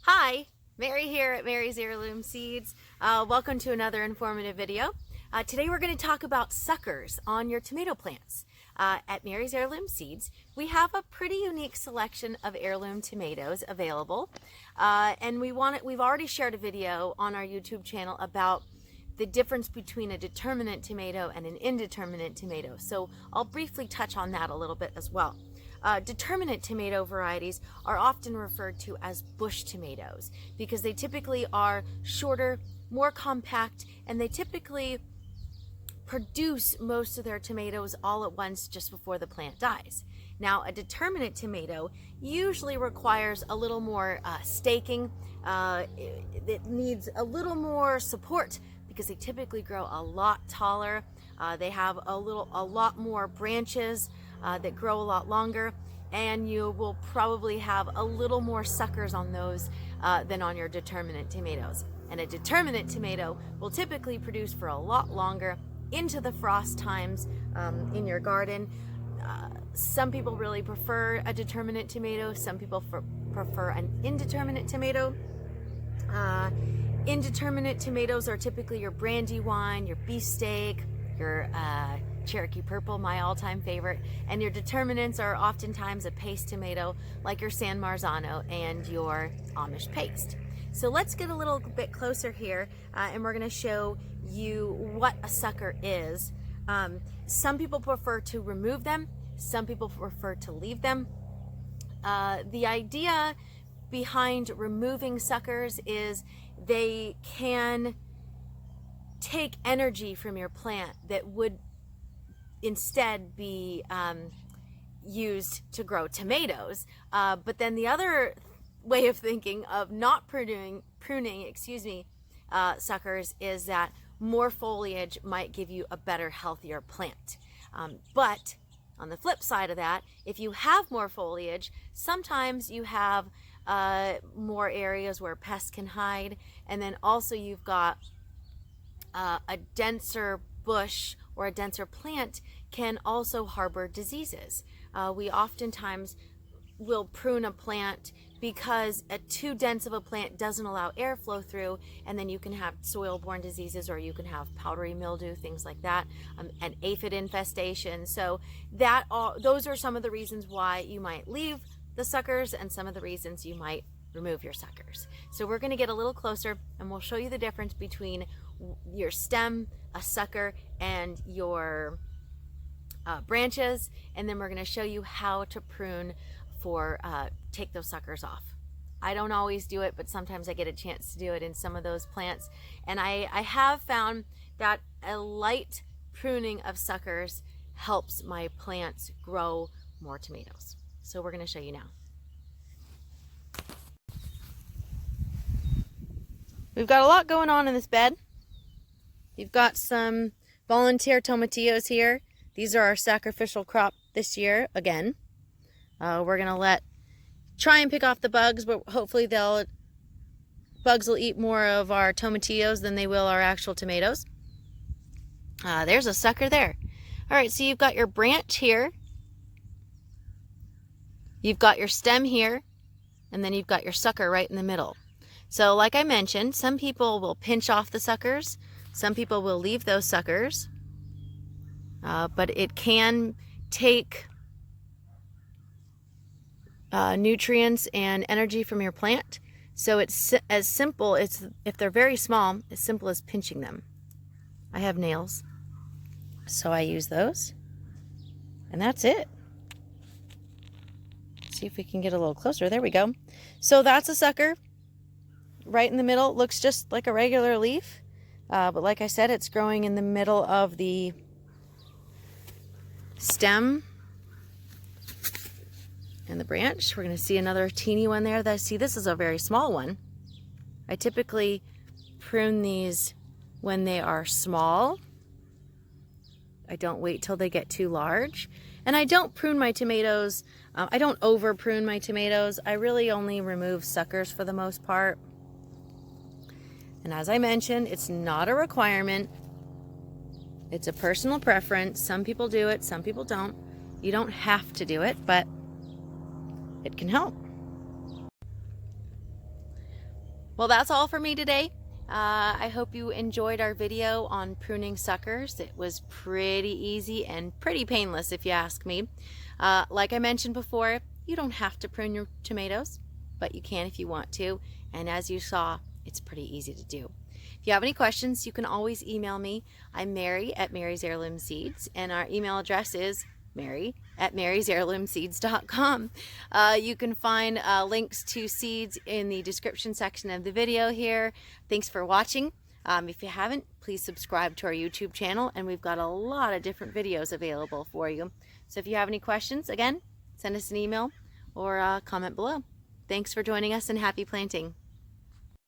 Hi, Mary here at Mary's Heirloom Seeds. Welcome to another informative video. Today we're going to talk about suckers on your tomato plants. At Mary's Heirloom Seeds, we have a pretty unique selection of heirloom tomatoes available. And we've already shared a video on our YouTube channel about the difference between a determinate tomato and an indeterminate tomato. So I'll briefly touch on that a little bit as well. Determinate tomato varieties are often referred to as bush tomatoes because they typically are shorter, more compact, and they typically produce most of their tomatoes all at once just before the plant dies. Now, a determinate tomato usually requires a little more staking. It needs a little more support because they typically grow a lot taller. They have a lot more branches that grow a lot longer, and you will probably have a little more suckers on those than on your determinate tomatoes. And a determinate tomato will typically produce for a lot longer into the frost times in your garden. Some people really prefer a determinate tomato. Some people prefer an indeterminate tomato. Indeterminate tomatoes are typically your Brandywine, your beefsteak, your Cherokee Purple, my all-time favorite, and your determinants are oftentimes a paste tomato like your San Marzano and your Amish paste. So let's get a little bit closer here and we're going to show you what a sucker is. Some people prefer to remove them, some people prefer to leave them. The idea behind removing suckers is they can take energy from your plant that would instead be used to grow tomatoes. But then the other way of thinking of not pruning suckers is that more foliage might give you a better, healthier plant. But on the flip side of that, if you have more foliage, sometimes you have more areas where pests can hide, and then also you've got a denser bush or a denser plant can also harbor diseases. We oftentimes will prune a plant because too dense of a plant doesn't allow airflow through, and then you can have soil-borne diseases, or you can have powdery mildew, things like that, and aphid infestation. So those are some of the reasons why you might leave the suckers and some of the reasons you might remove your suckers. So we're going to get a little closer and we'll show you the difference between your stem, a sucker, and your branches, and then we're going to show you how to prune for take those suckers off. I don't always do it, but sometimes I get a chance to do it in some of those plants, and I have found that a light pruning of suckers helps my plants grow more tomatoes. So we're going to show you now. We've got a lot going on in this bed. You've got some volunteer tomatillos here. These are our sacrificial crop this year again. We're gonna try and pick off the bugs, but hopefully bugs will eat more of our tomatillos than they will our actual tomatoes. There's a sucker there. All right, so you've got your branch here. You've got your stem here, and then you've got your sucker right in the middle. So like I mentioned, some people will pinch off the suckers, some people will leave those suckers, but it can take nutrients and energy from your plant. So it's as simple, if they're very small, as simple as pinching them. I have nails, so I use those, and that's it. See if we can get a little closer. There we go. So that's a sucker right in the middle. It looks just like a regular leaf, but like I said, it's growing in the middle of the stem and the branch. We're going to see another teeny one there. This is a very small one. I typically prune these when they are small. I don't wait till they get too large. And I don't prune my tomatoes. I don't over prune my tomatoes. I really only remove suckers for the most part. And as I mentioned, it's not a requirement. It's a personal preference. Some people do it, some people don't. You don't have to do it, but it can help. Well, that's all for me today. I hope you enjoyed our video on pruning suckers. It was pretty easy and pretty painless if you ask me. Like I mentioned before, you don't have to prune your tomatoes, but you can if you want to. And as you saw, it's pretty easy to do. If you have any questions, you can always email me. I'm Mary at Mary's Heirloom Seeds, and our email address is mary@marysheirloomseeds.com. You can find links to seeds in the description section of the video here. Thanks for watching. If you haven't, please subscribe to our YouTube channel, and we've got a lot of different videos available for you. So if you have any questions, again, send us an email or comment below. Thanks for joining us, and happy planting.